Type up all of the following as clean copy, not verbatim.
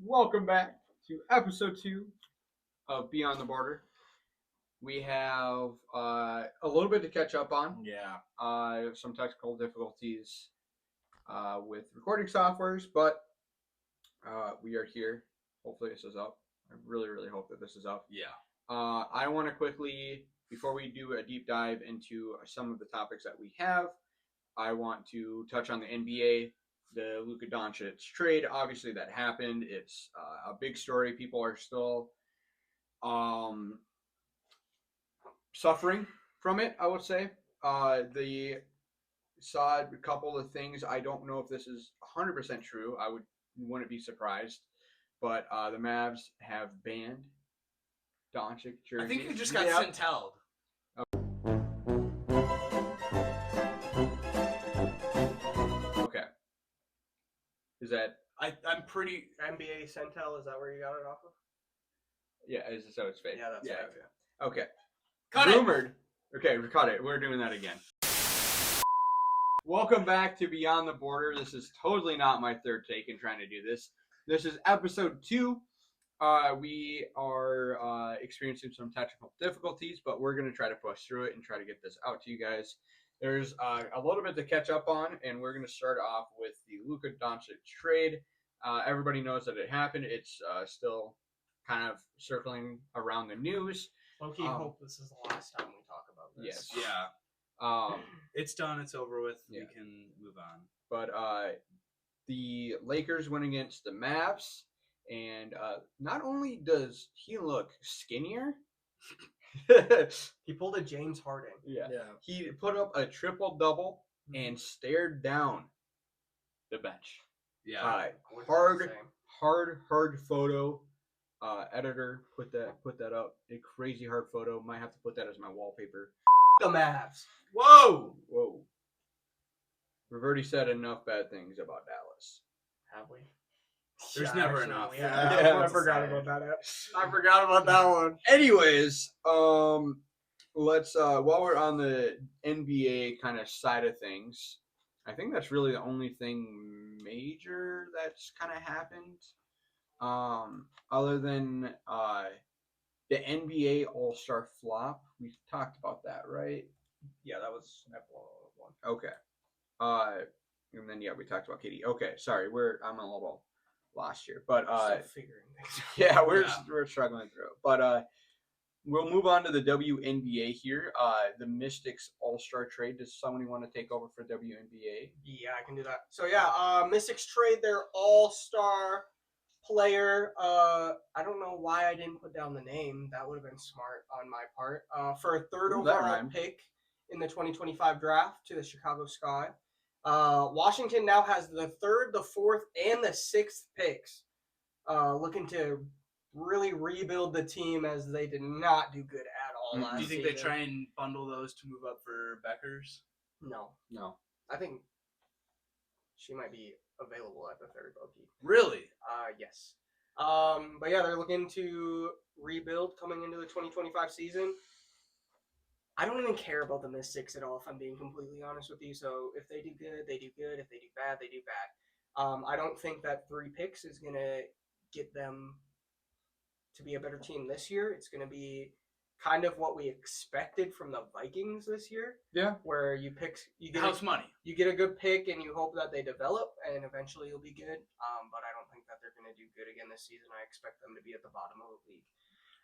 Welcome back to episode 2 of Beyond the Border. We have a little bit to catch up on. Yeah. Some technical difficulties with recording softwares, but we are here. Hopefully this is up. I really, really hope that this is up. Yeah. I want to quickly, before we do a deep dive into some of the topics that we have, I want to touch on the NBA. The Luka Dončić trade, obviously that happened. It's a big story. People are still suffering from it, I would say. The saw a couple of things. I don't know if this is 100% true. Wouldn't be surprised. But the Mavs have banned Dončić jerseys. I think you just got sentelled. Okay. Is that... I'm pretty... NBA Centel, is that where you got it off of? Yeah, so it's fake. Yeah, that's right. Yeah. Okay. Cut Rumored. Okay, cut it. We're doing that again. Welcome back to Beyond the Border. This is totally not my third take in trying to do this. This is episode 2. We are experiencing some technical difficulties, but we're going to try to push through it and try to get this out to you guys. There's a little bit to catch up on, and we're going to start off with the Luka Dončić trade. Everybody knows that it happened. It's still kind of circling around the news. Low-key hope this is the last time we talk about this. Yes. Yeah. It's done. It's over with. Yeah. We can move on. But the Lakers went against the Mavs, and not only does he look skinnier, He pulled a James Harden. yeah, he put up a triple-double and stared down the bench. Yeah. Hard photo. Editor, put that up. A crazy hard photo. Might have to put that as my wallpaper. The Mavs. Whoa! We've already said enough bad things about Dallas. Have we? There's never enough. Yeah, I forgot about that. I forgot about that one. Anyways, let's while we're on the NBA kind of side of things, I think that's really the only thing major that's kind of happened. Other than the NBA All-Star flop, we talked about that, right? Yeah, that was episode 1. Okay. And then we talked about KD. Okay, sorry, I'm a little lost here, but Still figuring things out. yeah, we're struggling through it. But we'll move on to the WNBA here. The Mystics All-Star trade. Does somebody want to take over for WNBA? Yeah, I can do that. So yeah, Mystics trade their All-Star player. I don't know why I didn't put down the name. That would have been smart on my part. For a third overall pick in the 2025 draft to the Chicago Sky. Washington now has the 3rd, the 4th, and the 6th picks. Looking to really rebuild the team as they did not do good at all last season. Do you think they try and bundle those to move up for Beckers? No. I think she might be available at the 3rd low-key. Really? Yes. But yeah, they're looking to rebuild coming into the 2025 season. I don't even care about the Mystics at all, if I'm being completely honest with you. So if they do good, they do good. If they do bad, they do bad. I don't think that 3 picks is going to get them to be a better team this year. It's going to be kind of what we expected from the Vikings this year. Yeah. Where you get house money. You get a good pick and you hope that they develop and eventually you'll be good. But I don't think that they're going to do good again this season. I expect them to be at the bottom of the league.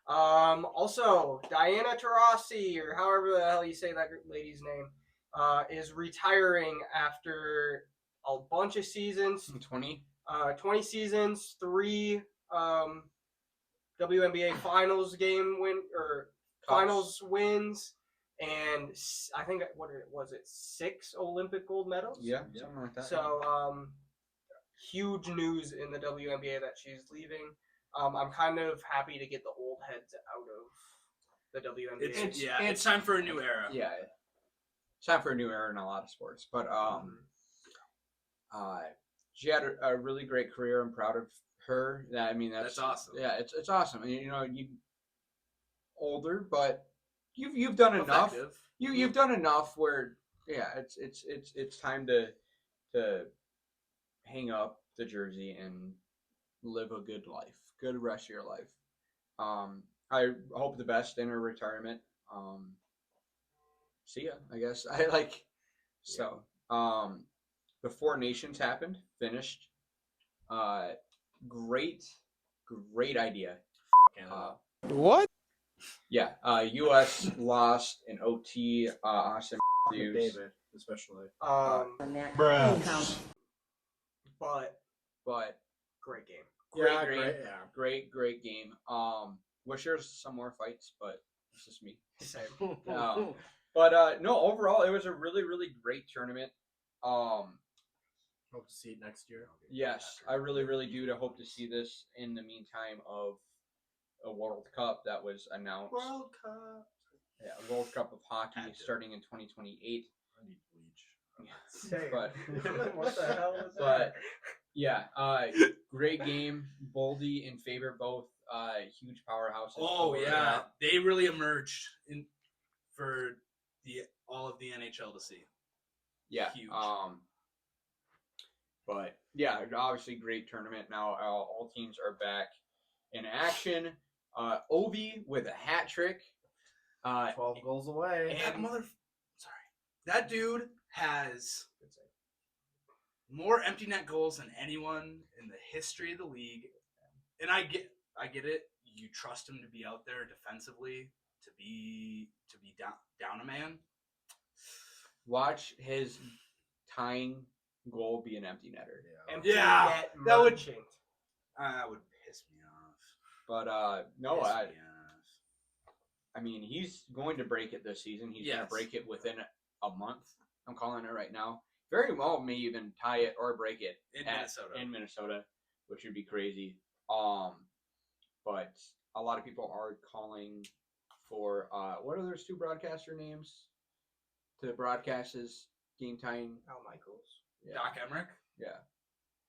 Also, Diana Taurasi, or however the hell you say that lady's name, is retiring after a bunch of seasons. 20 seasons, 3 WNBA finals finals wins, and I think, what was it, 6 Olympic gold medals? Yeah, something like that. So, huge news in the WNBA that she's leaving. I'm kind of happy to get the old heads out of the WNBA. It's time for a new era. Yeah, it's time for a new era in a lot of sports. But she had a really great career. I'm proud of her. I mean, that's awesome. Yeah, it's awesome. And, you older, but you've done enough. You've done enough where it's time to hang up the jersey and live a good life, good rest of your life. I hope the best in her retirement. See ya, I guess. I like so. The Four Nations happened, finished. Great idea. What? Yeah. U.S. lost in OT. Austin Matthews. David, especially. Bruh. But Great great game. great game. Wish there was some more fights, but it's just me. Same. But no, overall it was a really great tournament. Hope to see it next year. Yes, I really do to hope to see this in the meantime of a World Cup that was announced. World Cup. Yeah, a World Cup of hockey starting in 2028. I need bleach. Same. But What the hell was that? but yeah, great game. Boldy in favor, both huge powerhouses. Oh yeah, they really emerged for all of the NHL to see. Yeah. Huge. But yeah, obviously great tournament. Now all teams are back in action. Ovi with a hat trick. 12 goals away. And that dude has more empty net goals than anyone in the history of the league. And I get it. You trust him to be out there defensively, to be down a man. Watch his tying goal be an empty netter. Empty Yeah, net that would- merchant. That would piss me off. But no, Piss me off. I mean he's going to break it this season. He's going to Yes. break it within a month. I'm calling it right now. Very well may even tie it or break it in Minnesota, which would be crazy. But a lot of people are calling for what are those two broadcaster names to broadcast his game time? Al Michaels. Yeah. Doc Emmerich? Yeah.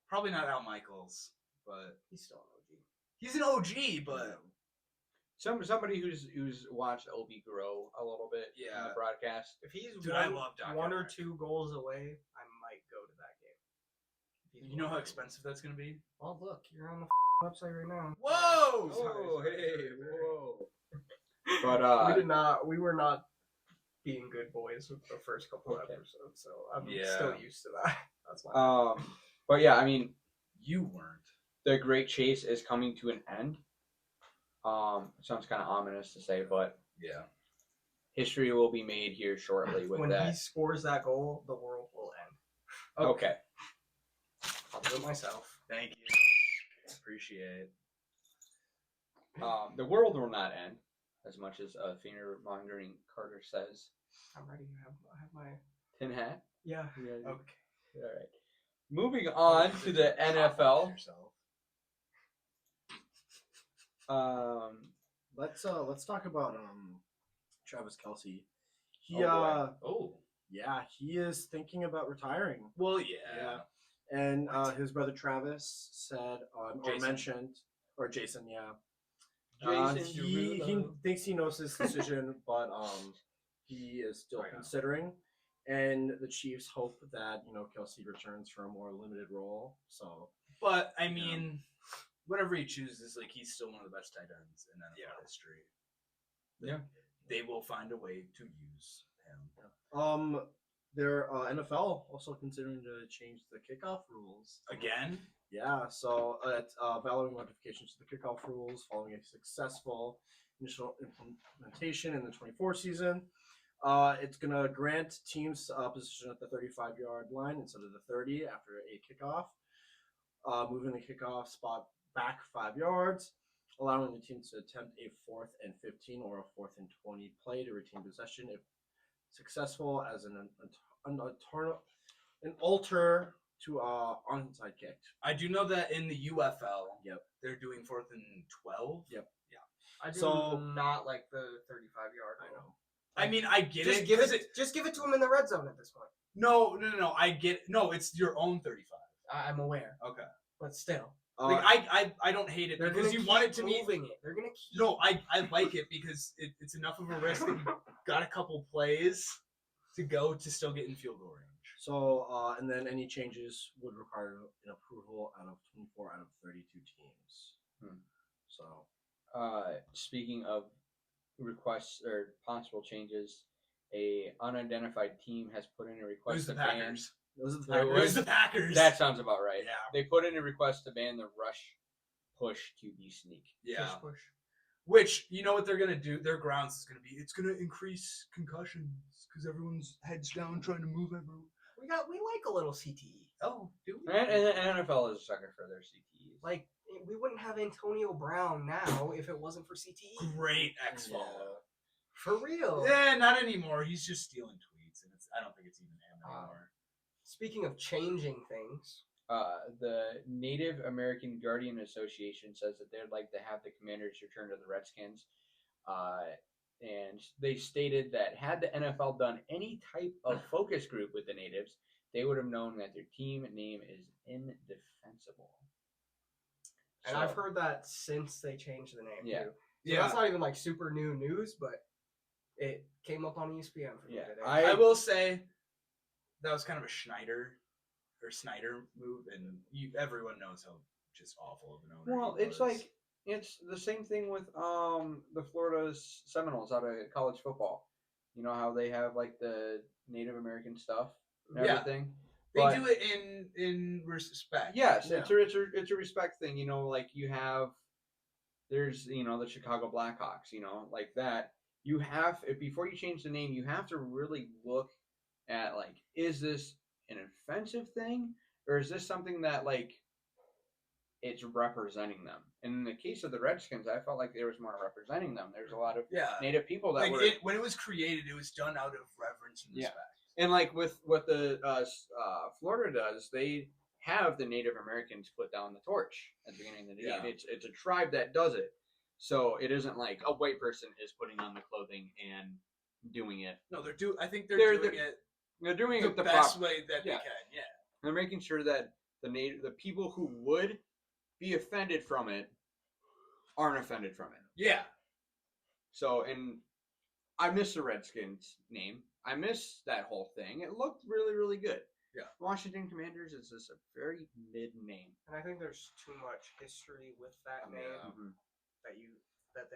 Probably not Al Michaels, but He's still an OG. he's an OG, but Somebody who's watched Obi grow a little bit in Yeah. the broadcast. If he's Dude, I love Doc one or Emmerich. two goals away, I might go to that game. If he's you know how one. expensive that's going to be? Well, look, you're on the website right now. Whoa! Sorry. Whoa. But We were not being good boys with the first couple of episodes, so I'm Yeah. still used to that. That's why. but yeah, I mean, You weren't. the Great Chase is coming to an end. Sounds kind of ominous to say, but Yeah. history will be made here shortly with When that. he scores that goal, the world will end. Okay. I'll do it myself. Thank you. Appreciate it. The world will not end, as much as finger mongering Carter says. I'm ready. I have my Tin hat. yeah. Okay. Okay. All right. Moving on to the NFL. Let's talk about Travis Kelce. He he is thinking about retiring. Well, yeah. And his brother Travis said or Jason. mentioned or Jason, yeah. Jason He Derulo. thinks he knows his decision, but he is still considering. And the Chiefs hope that Kelce returns for a more limited role. So, But, I mean, whatever he chooses, like, he's still one of the best tight ends in NFL history. Yeah. They will find a way to use him. their NFL also considering to change the kickoff rules Again? Yeah, so it's valuing modifications to the kickoff rules following a successful initial implementation in the 24 season. It's going to grant teams position at the 35-yard line instead of the 30 after a kickoff, moving the kickoff spot back 5 yards, allowing the team to attempt a 4th and 15 or a 4th and 20 play to retain possession if successful as an alter to onside kick. I do know that in the UFL, Yep. they're doing 4th and 12. Yep. I do So- not like the 35-yard. I know. I mean, I get Just it. give 'cause it. Just give it to him in the red zone at this point. No. I get. No, it's your own 35. I'm aware, Okay. but still, Like I don't hate it they're because gonna you want keep it to be. moving it. They're gonna keep. No, I like it because it's enough of a risk that you got a couple plays to go to still get in field goal range. So, and then any changes would require an approval out of 24 out of 32 teams. So, Speaking of requests or possible changes, a unidentified team has put in a request Who's the to ban. Packers? those are the It Packers. Who's the Packers? That sounds about right. Yeah. They put in a request to ban the rush push QB sneak. Yeah. Push. Which, you know what they're going to do? Their grounds is going to be, it's going to increase concussions because everyone's heads down trying to move everywhere. We like a little CTE. Oh, do we? And the NFL is a sucker for their CTEs. Like we wouldn't have Antonio Brown now if it wasn't for CTE. Great X-follow. For real. Yeah, not anymore. He's just stealing tweets, and I don't think it's even him anymore. Speaking of changing things, The Native American Guardian Association says that they'd like to have the Commanders return to the Redskins. And they stated that had the NFL done any type of focus group with the natives, they would have known that their team name is indefensible. and I've heard that since they changed the name. Yeah. Too. So that's not even like super new news, but it came up on ESPN for me today. I will say that was kind of a Snyder move, and everyone knows how just awful of an owner. Well, he it's was. like it's the same thing with the Florida Seminoles out of college football. You know how they have like the Native American stuff and Yeah. everything. They But- do it in respect. Yes, Yeah. it's a respect thing. You know, like there's the Chicago Blackhawks. Like that. You have before you change the name, you have to really look at like, is this an offensive thing, or is this something that like it's representing them? And in the case of the Redskins, I felt like there was more representing them. There's a lot of Yeah. Native people that Like were when it was created, it was done out of reverence and Yeah. respect. and like with what the Florida does, they have the Native Americans put down the torch at the beginning of the game. Yeah. It's a tribe that does it, so it isn't like a white person is putting on the clothing and doing it. No, I think they're They're- doing it They're doing the it the best proper. way that Yeah. they can. Yeah. They're making sure that the people who would be offended from it aren't offended from it. Yeah. So, and I miss the Redskins name. I miss that whole thing. It looked really, really good. Yeah. Washington Commanders is just a very mid name. and I think there's too much history with that name Yeah.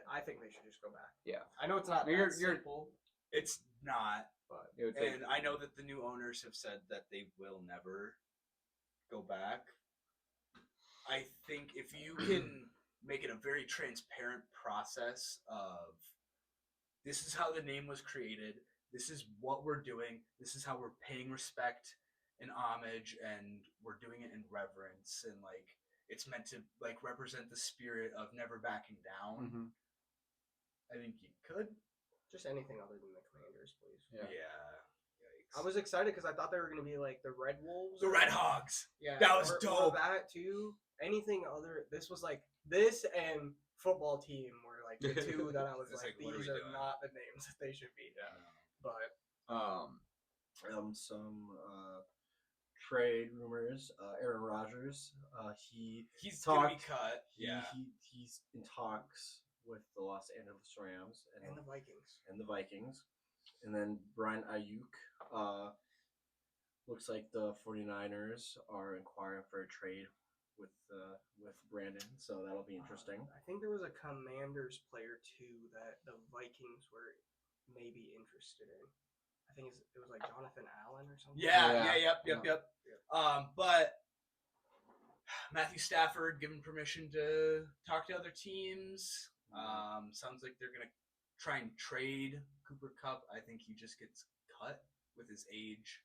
I think they should just go back. Yeah. I know it's not You're- that you're- simple, It's not. but It would take- And I know that the new owners have said that they will never go back. I think if you can make it a very transparent process of this is how the name was created, this is what we're doing, this is how we're paying respect and homage, and we're doing it in reverence, and like it's meant to like represent the spirit of never backing down. Mhm. I think you could. just anything other than the Commanders, please. Yeah. Yikes. I was excited because I thought they were going to be like the Red Wolves. The Red Hogs. Yeah, That was or dope. that too. Anything other? This was like this and football team were like the two that I was It's like, like, what are these we are doing? not the names that they should be. But Some trade rumors. Aaron Rodgers. He's gonna be talked- cut. Yeah. He's in talks with the Los Angeles Rams and the Vikings. and the Vikings. And then Brian Ayuk. Looks like the 49ers are inquiring for a trade with Brandon, so that'll be interesting. I think there was a Commanders player too that the Vikings were maybe interested in. I think it was like Jonathan Allen or something. Yeah. Yeah. Yep. But Matthew Stafford given permission to talk to other teams. Sounds like they're gonna try and trade Cooper Kupp. I think he just gets cut with his age.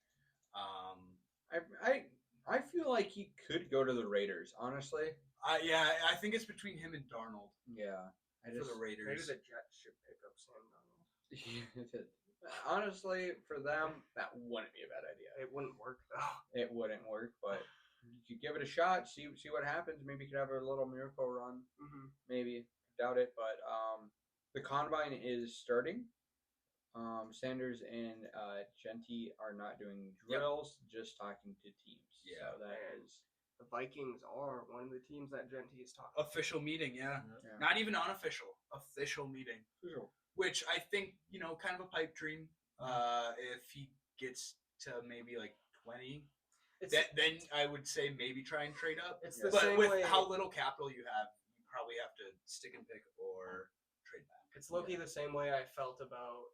I feel like he could go to the Raiders. Honestly. I think it's between him and Darnold Yeah. for the Maybe Raiders. the Jets should pick up Sam Darnold. Honestly, for them, that wouldn't be a bad idea. It wouldn't work though. It wouldn't work, but you give it a shot. See what happens. Maybe you could have a little miracle run. Mm-hmm. Maybe, doubt it. But the combine is starting. Sanders and Genty are not doing drills, just talking to teams. Yeah. So that is The Vikings are one of the teams that Genty is talking. Official meeting, yeah. yeah. Not even unofficial. Official meeting. Which I think, kind of a pipe dream. If he gets to maybe like plenty, It's then I would say maybe try and trade up. It's the But same with way. how little capital you have, you probably have to stick and pick or trade back. It's low-key the same way I felt about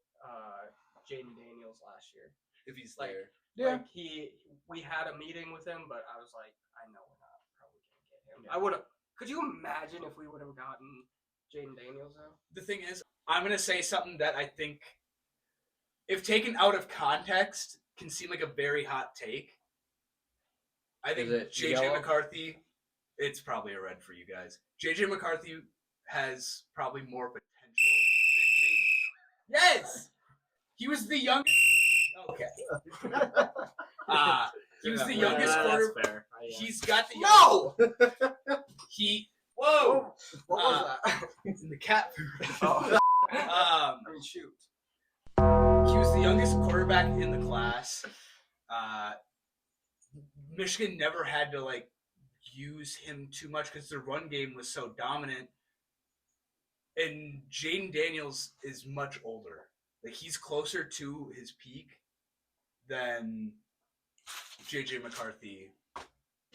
Jaden Daniels last year. If he's Like, there. Yeah. Like we had a meeting with him, but I was like, I know we're not probably gonna get him. Yeah. I would have. Could you imagine if we would have gotten Jaden Daniels though? The thing is, I'm going to say something that I think, if taken out of context, can seem like a very hot take. I think Is it JJ yellow? McCarthy, it's probably a red for you guys. JJ McCarthy has probably more potential than Jaden. Yes! He was the youngest. Okay. He was the youngest quarterback. That's fair. He's got the. No! Whoa! What was that? The cat food. Oh. I Um, mean, shoot. He was the youngest quarterback in the class. Michigan never had to use him too much because their run game was so dominant. And Jaden Daniels is much older. Like, he's closer to his peak than JJ McCarthy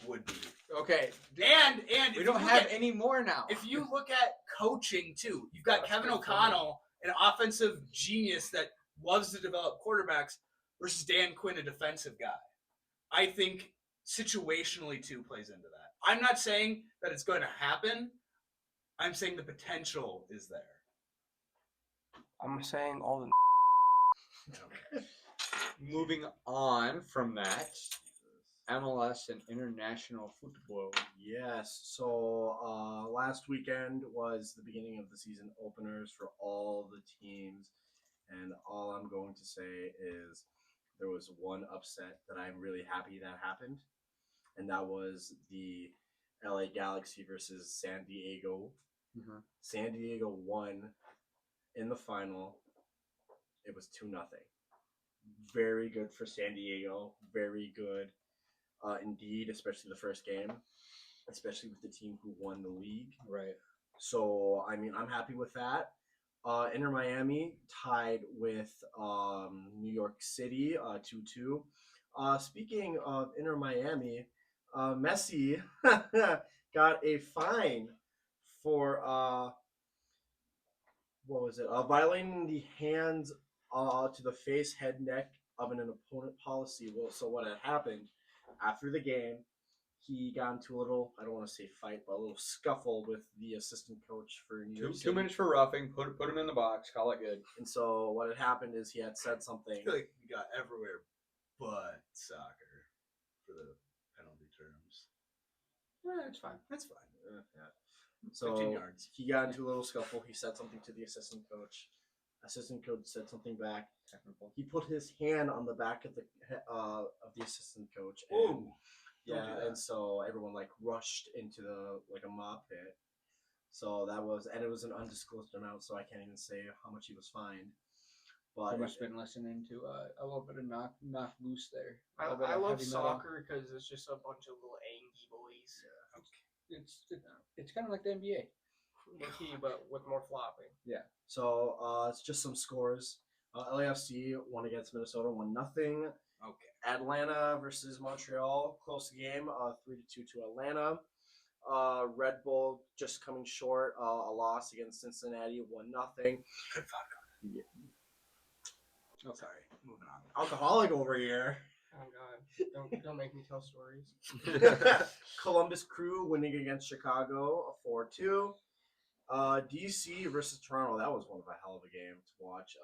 would be. Okay. And We if don't you have look at- any more now. If you look at coaching too, you've got Kevin O'Connell, an offensive genius that loves to develop quarterbacks, versus Dan Quinn, a defensive guy. I think situationally too plays into that. I'm not saying that it's going to happen. I'm saying the potential is there. I'm saying all the. Moving on from that, MLS and international football. Yes. So last weekend was the beginning of the season openers for all the teams, and all I'm going to say is there was one upset that I'm really happy that happened, and that was the LA Galaxy versus San Diego. Mhm. San Diego won in the final. It was 2-0. Very good for San Diego. Very good. Indeed, especially the first game, especially with the team who won the league. Right. So, I mean, I'm happy with that. Inter Miami tied with New York City 2-2. Speaking of Inter Miami, Messi got a fine for, what was it? Violating the hands to the face, head, neck of an opponent policy. Well, so what had happened after the game, he got into a little, I don't want to say fight, but a little scuffle with the assistant coach for New York City. 2 minutes for roughing. Put him in the box. Call it good. And so what had happened is he had said something. I feel like we got everywhere but soccer for the penalty terms. It's fine. That's fine. Yeah. So 15 yards. he got into a little scuffle. He said something to the assistant coach. Assistant coach said something back. Technical. He put his hand on the back of the assistant coach. Ooh. And, Don't yeah, do that. and so everyone rushed into a mob pit. So that was, and it was an undisclosed amount, so I can't even say how much he was fined. But I must have been listening to a little bit of knock loose there. A I little bit of love heavy metal. soccer because it's just a bunch of little angry boys. It's kind of like the NBA. Low-key, but with more flopping. so it's just some scores. LAFC won against Minnesota 1-0. Okay. Atlanta versus Montreal, close game, 3-2 to Atlanta. Red Bull just coming short, a loss against Cincinnati, 1-0. Good vodka. Oh, sorry. Moving on. Alcoholic over here. Oh God! Don't make me tell stories. Columbus Crew winning against Chicago, 4-2. DC versus Toronto, that was one of a hell of a game to watch.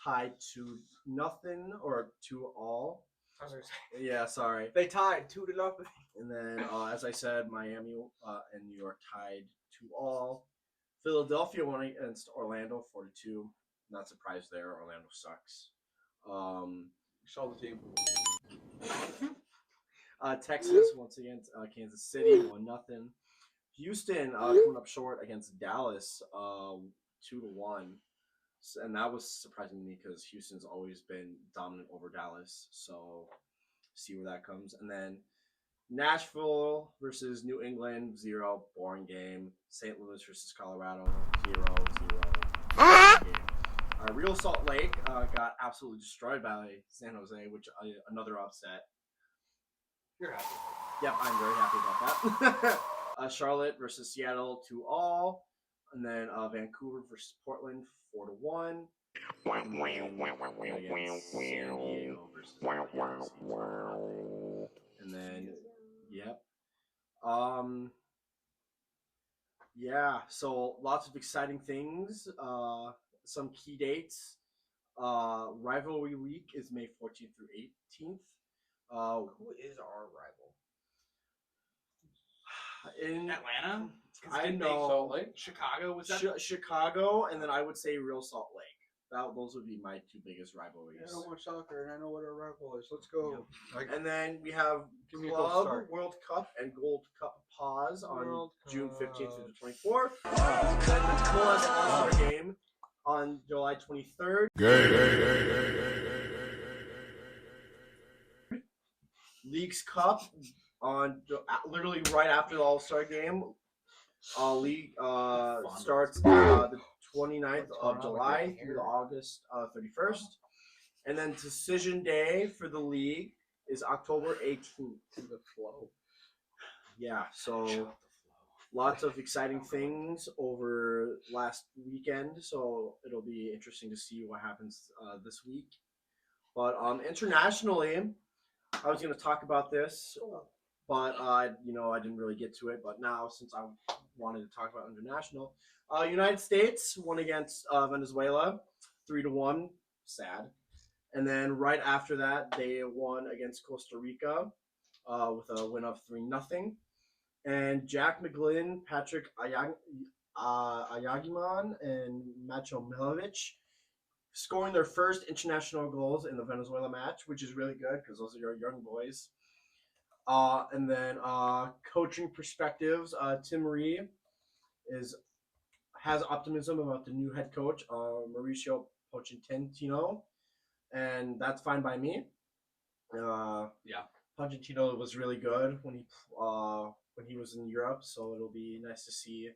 Tied 2-0 or 2-2. I was gonna say, Yeah, sorry. they tied 2-0. And then, as I said, Miami and New York tied 2-2. Philadelphia won against Orlando 4-2. Not surprised there. Orlando sucks. Saw the team. Texas once against Kansas City 1-0. Houston coming up short against Dallas 2-1. And that was surprising to me because Houston's always been dominant over Dallas. So see where that comes. And then Nashville versus New England 0, boring game. St. Louis versus Colorado 0-0, boring game. Real Salt Lake got absolutely destroyed by San Jose, which another upset. You're happy. Yep, I'm very happy about that. Charlotte versus Seattle 2-2, and then Vancouver versus Portland 4-1. And then against San Diego versus Galaxy 4-0. And then, yep. Yeah, so lots of exciting things. Some key dates. Rivalry week is May 14th through 18th. Who is our rival? In Atlanta? I know Salt Lake? Chicago was that? Chicago, and then I would say Real Salt Lake. Those would be my two biggest rivalries. I don't watch soccer, and I know what our rival is. Let's go. And then we have Give me a gold Club star. World Cup and Gold Cup pause on World June Cup. 15th through the 24th. And then the Plus All-Star Game on July 23rd. Leagues Cup on literally right after the All-Star Game. League starts the 29th of July through the August 31st. And then decision day for the league is October 18th. The flow. Yeah, so lots of exciting things over last weekend. So it'll be interesting to see what happens this week. But internationally, I was going to talk about this, but I didn't really get to it. But now, since I wanted to talk about international, United States won against Venezuela 3-1. Sad. And then right after that, they won against Costa Rica with a win of 3-0. And Jack McGlynn, Patrick Ayagiman, and Macho Milovic scoring their first international goals in the Venezuela match, which is really good because those are your young boys. And then coaching perspectives, Tim Marie has optimism about the new head coach, Mauricio Pochettino, and that's fine by me. Pochettino was really good when he was in Europe, so it'll be nice to see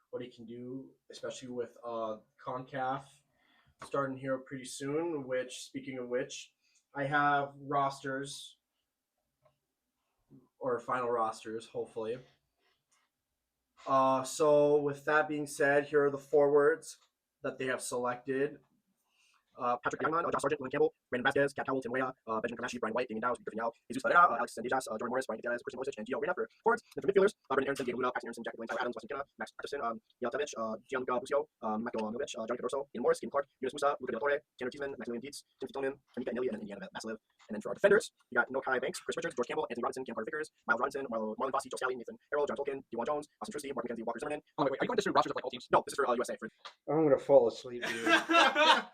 what he can do, especially with CONCACAF starting here pretty soon. Which, speaking of which, I have rosters or final rosters, hopefully. So with that being said, here are the forwards that they have selected. Patrick Youngman, Josh Sargent, Glenn Campbell, Brandon Vasquez, Kat Howell, Tim Weah, Benjamin Camacho, Brian White, Damien Dowes, Griffin Yao, Jesus Pereira, Alex Sandijas, Jordan Morris, Brian Gutierrez, Christian Mosic, and Gio Reyna for forwards. Then for midfielders, Brendan Aronson, Diego Luna, Paxton Aronson, Jack Blaine, Tyler Adams, Weston Kinna, Max Patterson, Yael Tevich, Gianluca Busio, Michael Milovic, Johnny Cadorso, Ian Morris, Ian Clark, Yunus Musa, Luca Del Torre, Tanner Tiesman, Maximilian Dietz, Timothy Tillman, Tamika Nilly, and Indiana Vasilev. And then for our defenders, we got Nokai Banks, Chris Richards, George Campbell, Anthony Robinson, Cam Carter Vickers, Miles Robinson, Marlon Fossey, Joe Scally, Nathan Harrell, John Tolkien, Dewan Jones, Austin Trusty, Mark McKenzie, Walker Zimmerman. Oh, wait, are you going to distribute rosters of like all teams? No, this is for USA. I'm gonna fall asleep, dude.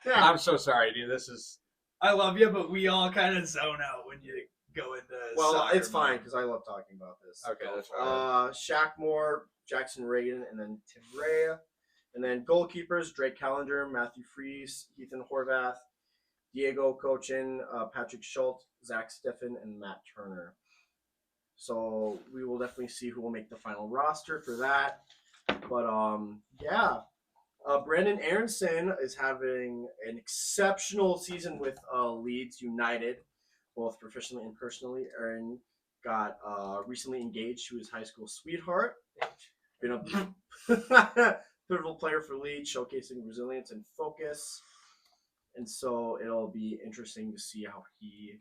I'm so sorry, dude. This is. I love you, but we all kind of zone out when you go into. Well, soccer it's fine mode. because I love talking about this. Okay, that's fine. Shaq Moore, Jackson Reagan, and then Tim Ray. And then goalkeepers, Drake Callender, Matthew Fries, Ethan Horvath, Diego Cochin, Patrick Schultz, Zach Steffen, and Matt Turner. So we will definitely see who will make the final roster for that. But yeah. Brandon Aronson is having an exceptional season with Leeds United, both professionally and personally. Aaron got recently engaged to his high school sweetheart. Been a pivotal player for Leeds, showcasing resilience and focus. And so it'll be interesting to see how he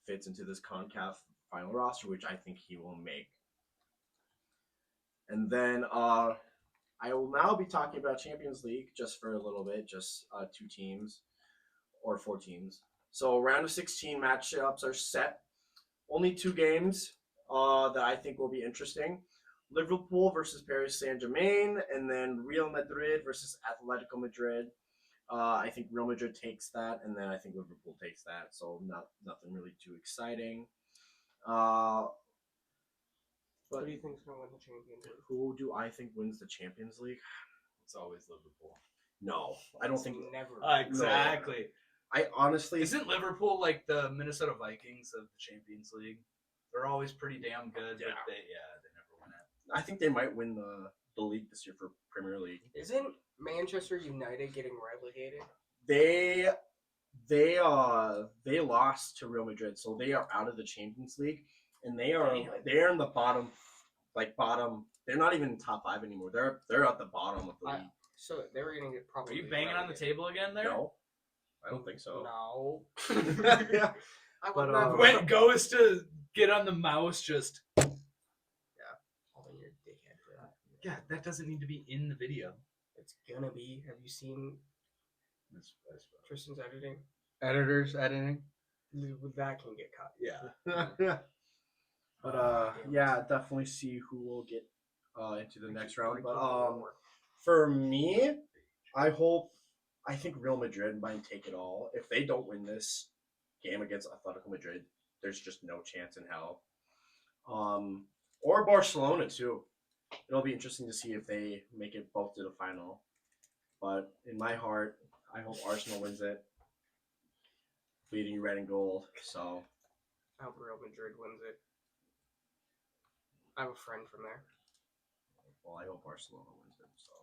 fits into this CONCACAF final roster, which I think he will make. And then I will now be talking about Champions League just for a little bit, just 2 teams or 4 teams. So round of 16 matchups are set. Only 2 games that I think will be interesting. Liverpool versus Paris Saint-Germain, and then Real Madrid versus Atletico Madrid. I think Real Madrid takes that, and then I think Liverpool takes that. So nothing really too exciting. Who do you think is going to win the Champions League? Who do I think wins the Champions League? It's always Liverpool. No, I don't think. Never. Exactly. I honestly Isn't Liverpool like the Minnesota Vikings of the Champions League? They're always pretty damn good, but they never win it. I think they might win the league this year for Premier League. Isn't Manchester United getting relegated? They lost to Real Madrid, so they are out of the Champions League. and they are in the bottom, bottom. They're not even top 5 anymore. They're at the bottom of the league. So they were gonna get probably. Are you banging on the table again there? No, I don't think so. No. Yeah. I But, would never. When goes to get on the mouse, just Oh, your dickhead. yeah, that doesn't need to be in the video. It's gonna be. Have you seen That's Tristan's editing? Editors editing. That can get cut. yeah. But yeah, definitely see who will get into the next round. But for me, I think Real Madrid might take it all. If they don't win this game against Atletico Madrid, there's just no chance in hell. Or Barcelona too. It'll be interesting to see if they make it both to the final. But in my heart, I hope Arsenal wins it, bleeding red and gold. So I hope Real Madrid wins it. I have a friend from there. well, I hope Barcelona wins it. So.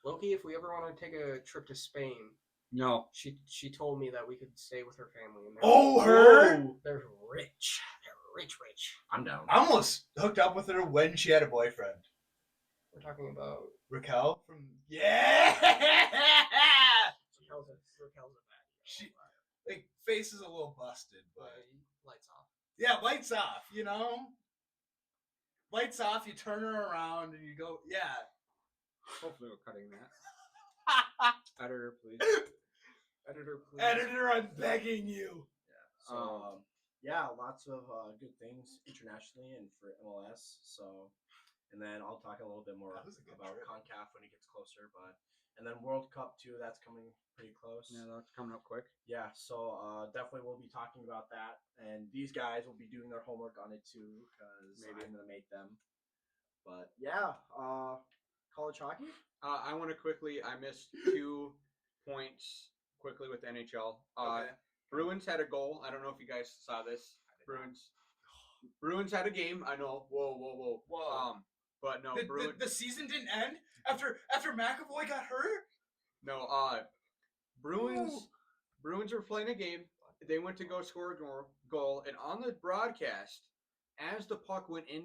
Loki, if we ever want to take a trip to Spain, No. she told me that we could stay with her family. And they're rich. They're rich. I'm down. I almost hooked up with her when she had a boyfriend. We're talking about Raquel from Raquel's a bad. She like face is a little busted, but Lights off. yeah, lights off. You know, lights off. You turn her around and you go, yeah. Hopefully we're cutting that. Editor, please. Editor, please. Editor, I'm begging you. So yeah, lots of good things internationally and for MLS. So, and then I'll talk a little bit more That was a good about trip. CONCACAF when it gets closer. But and then World Cup too. That's coming pretty close. Yeah, that's coming up quick. Yeah, so definitely we'll be talking about that, and these guys will be doing their homework on it too, because Maybe. I'm gonna make them. But yeah, college hockey. I want to quickly. I missed 2 points quickly with the NHL. Okay. Bruins had a goal. I don't know if you guys saw this. Bruins had a game. I know. Whoa. But no, The season didn't end after McAvoy got hurt. No, Bruins were playing a game. They went to go score a goal, and on the broadcast, as the puck went in,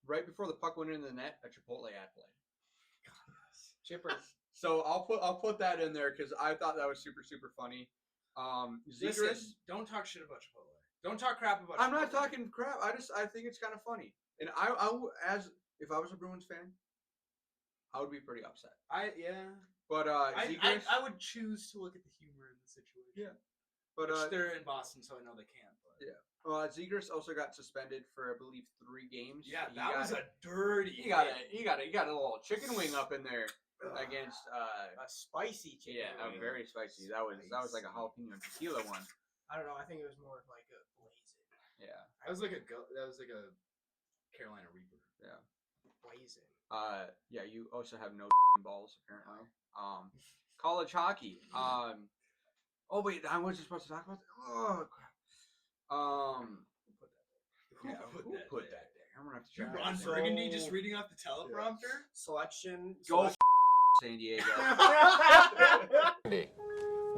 right before the puck went into the net, a Chipotle ad played. Chippers. So I'll put that in there because I thought that was super funny. Listen, Zegras, don't talk shit about Chipotle. Don't talk crap about. I'm not Chipotle. talking crap. I think it's kind of funny, and as if I was a Bruins fan, I would be pretty upset. But Zegras, I would choose to look at the humor in the situation. Yeah. But Which they're in Boston, so I know they can't. But. Yeah. Zegras also got suspended for I believe 3 games. Yeah, that was a dirty. He got a little chicken wing up in there against A spicy chicken. yeah, wing. very spicy. That was like a jalapeno tequila one. I don't know. I think it was more of like a blazing. Yeah. That was like a Carolina Reaper. Yeah. Blazing. Yeah, you also have no balls apparently. College hockey. Oh wait, I wasn't supposed to talk about that. Oh crap. Who put that there? I'm gonna have to check. Ron that. Burgundy just reading off the teleprompter. Selection. Go San Diego.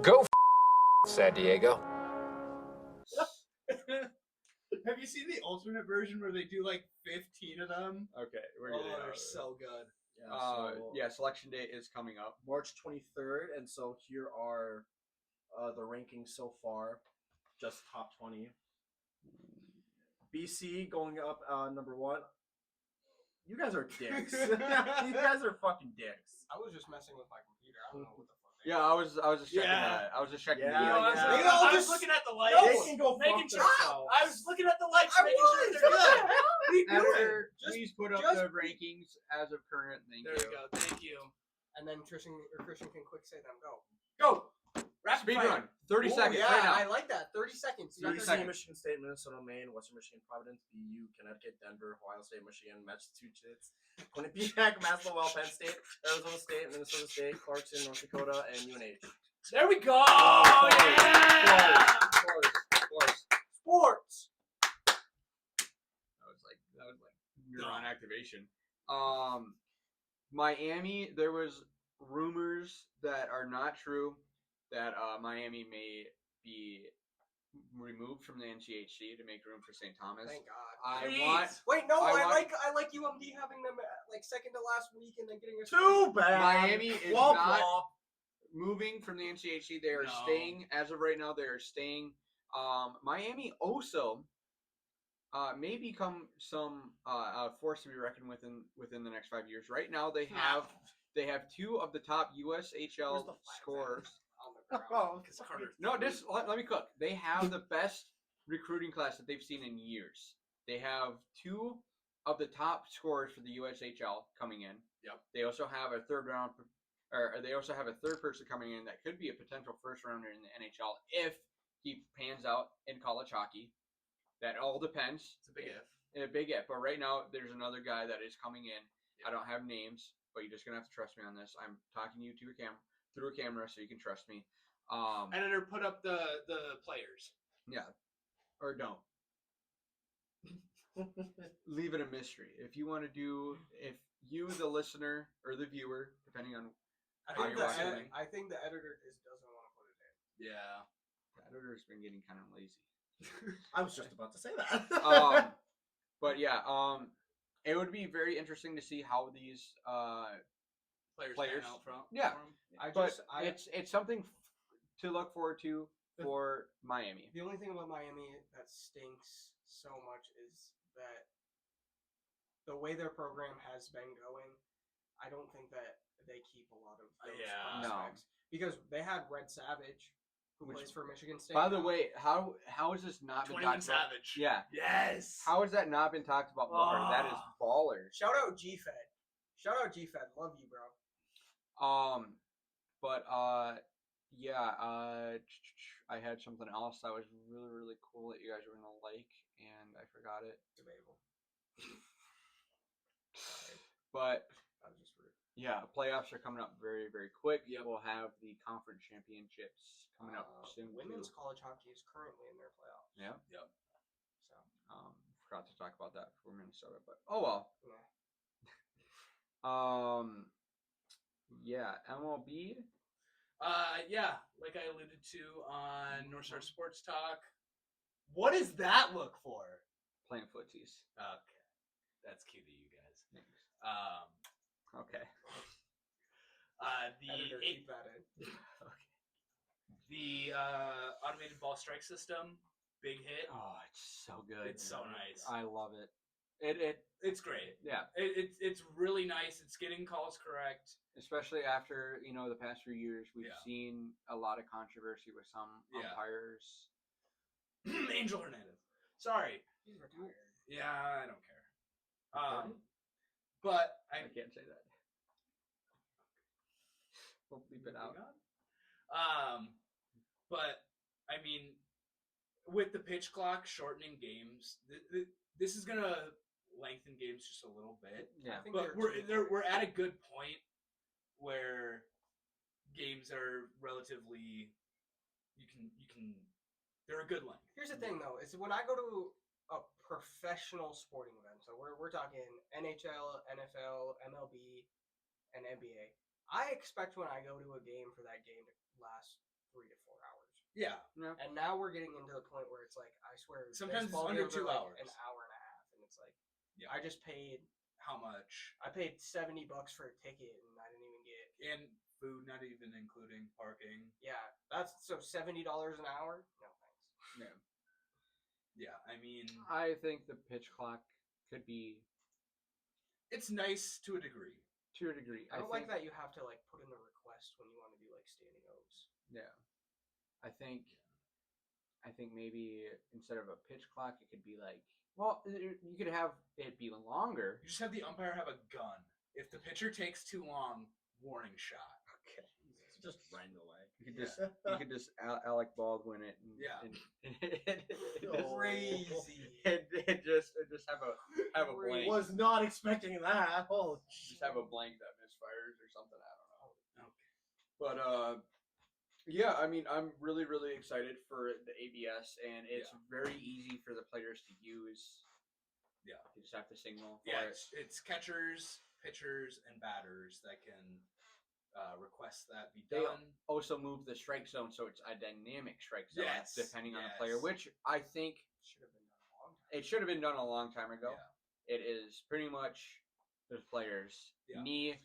Go San Diego. Have you seen the alternate version where they do like 15 of them? Okay, we're Oh, gonna. they're so good. Yeah, Selection day is coming up. March 23rd, and so here are the rankings so far, just top 20. BC going up number 1. You guys are dicks. You guys are fucking dicks. I was just messing with my computer. I don't know what the fuck. Yeah, I was just checking Yeah. that. I was just checking. Yeah, the yeah. I was looking at the lights. They can go making fuck sure. themselves. I was looking at the lights, making sure they're good. What are you doing? Editor, please put up the rankings as of current. Thank There you. we go. Thank you. And then Christian can quick say them. Go. Go. Rapid Speed fire. run. 30 Ooh, seconds yeah, right now. I like that. 30 seconds. You got 30 BC, seconds. Michigan State, Minnesota, Maine, Western Michigan, Providence, BU, Connecticut, Denver, Ohio State, Michigan, Massachusetts, Quinnipiac, Massachusetts, Penn State, Arizona State, Minnesota State, Clarkson, North Dakota, and UNH. There we go. Oh, Yeah. Sports. That was like neuron activation. Miami, there was rumors that are not true that Miami may be removed from the NCHC to make room for St. Thomas. Thank God. Wait, no, I like UMD having them like second to last week and then getting a Too bad. Miami is Womp not womp. moving from the NCHC. They are No. staying as of right now. They are staying. Miami also may become some force to be reckoned with within the next 5 years. Right now, they have 2 of the top Where's USHL the flag scorers. on the ground. Oh, Because Carter. No, just let me cook. They have the best recruiting class that they've seen in years. They have 2 of the top scorers for the USHL coming in. Yep. They also have a third person coming in that could be a potential first rounder in the NHL if he pans out in college hockey. That all depends. It's a big if. A big if. But right now, there's another guy that is coming in. Yep. I don't have names, but you're just gonna have to trust me on this. I'm talking to you through a camera, so you can trust me. Editor, put up the players. Yeah, or don't. Leave it a mystery. If you want to if you, the listener or the viewer, depending on I how think, you're the watching, I think the editor just doesn't want to put it in. Yeah. the editor's been getting kind of lazy. I was just about to say that. But yeah, it would be very interesting to see how these Players Players. pan out front. Yeah. for 'em. it's something to look forward to for Miami. The only thing about Miami that stinks so much is that the way their program has been going, I don't think that they keep a lot of those Yeah. prospects. Because they had Red Savage, who Which- plays for Michigan State. By the now. way, how has this not been 21 talked about? Savage. Yeah. Yes. How has that not been talked about more? That is baller. Shout out G-Fed. Love you, bro. But yeah, I had something else that was really, really cool that you guys were gonna like, and I forgot it. Debatable. But That was just rude. yeah, playoffs are coming up very, very quick. Yep. We'll have the conference championships coming up soon. Women's too. college hockey is currently in their playoffs. Yeah. Yep. So, Forgot to talk about that for Minnesota, but oh well. yeah. Yeah, MLB. Yeah, like I alluded to on North Star Sports Talk. What does that look for? Playing footsies. Okay, that's cute of you guys. Thanks. Okay. Editor, keep that in. The automated ball strike system, big hit. Oh, it's so good. It's so nice. I love it. It's great. Yeah. It's really nice. It's getting calls correct. Especially after, the past few years, we've Yeah. seen a lot of controversy with some Yeah. umpires. Angel Hernandez. Sorry. He's retired. Yeah, I don't care. But I can't say that. We'll bleep it out. But I mean, with the pitch clock shortening games, this is gonna lengthen games just a little bit. Yeah. I think But we're at a good point where games are relatively you can they're a good length. Here's the thing, though, is when I go to a professional sporting event, so we're talking NHL, NFL, MLB, and NBA, I expect when I go to a game for that game to last 3 to 4 hours. Yeah. And now we're getting into the point where it's like, I swear, Sometimes it's baseball under games are 2 like hours. an hour and a half, and it's like, Yeah. I just paid How much? $70 for a ticket, and I didn't even get. And food, not even including parking. Yeah, that's so $70 an hour. No thanks. Yeah. Yeah, I mean, I think the pitch clock could be, it's nice to a degree. to a degree. I don't think, like that you have to like put in a request when you want to do like standing O's. Yeah. I think maybe instead of a pitch clock, it could be like, well, you could have it be longer. You just have the umpire have a gun. If the pitcher takes too long, warning shot. Okay. Just right away. You could just Alec Baldwin it. And, Yeah. and just have a blank. Was not expecting that. Oh, Just have a blank that misfires or something. I don't know. Okay. But yeah, I mean, I'm really, really excited for the ABS, and it's very easy for the players to use. Yeah. You just have to signal for Yeah, it. it's catchers, pitchers, and batters that can request that be They done. also move the strike zone so it's a dynamic strike zone Yes, depending on the yes. player, which I think Should have been done a long time. it should have been done a long time ago. Yeah. It is pretty much the players Yeah. knee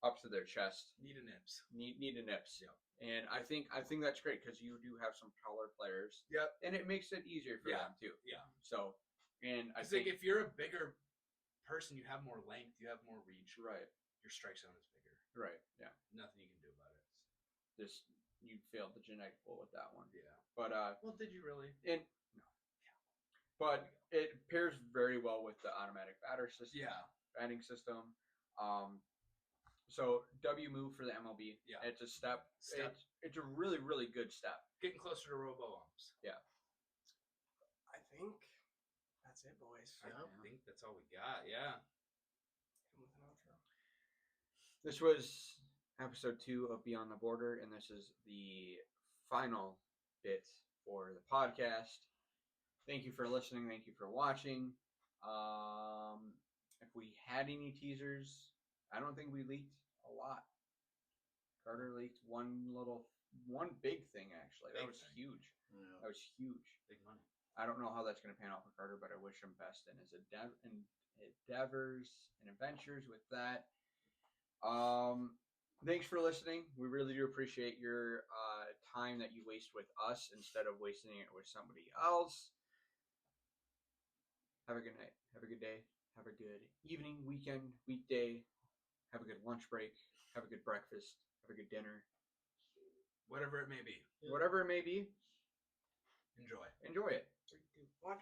up to their chest, Need a nips. knee to nips. Yeah. And I think that's great because you do have some taller players. Yep. And it makes it easier for Yeah. them too. Yeah. So, and I Because think like if you're a bigger person, you have more length, you have more reach. right, Your strike zone is bigger. right, yeah. Nothing you can do about it. Just you failed the genetic pool with that one. Yeah. But Well, did you really? and no, but it pairs very well with the automatic batting system. So W move for the MLB. Yeah. It's a step. Step. It's a really, really good step. Getting closer to robo-umps. I think that's it, boys. I think that's all we got. Yeah. Come with an outro. This was episode 2 of Beyond the Border, and this is the final bit for the podcast. Thank you for listening. Thank you for watching. If we had any teasers, I don't think we leaked a lot. Carter leaked one big thing, actually. That Big was thing. huge. Yeah. That was huge. Big money. I don't know how that's going to pan out for Carter, but I wish him best in his endeavors and adventures with that. Thanks for listening. We really do appreciate your time that you waste with us instead of wasting it with somebody else. Have a good night. Have a good day. Have a good evening, weekend, weekday. Have a good lunch break. Have a good breakfast. Have a good dinner. Whatever it may be. Whatever it may be, Enjoy. enjoy it. 3, 2, 1.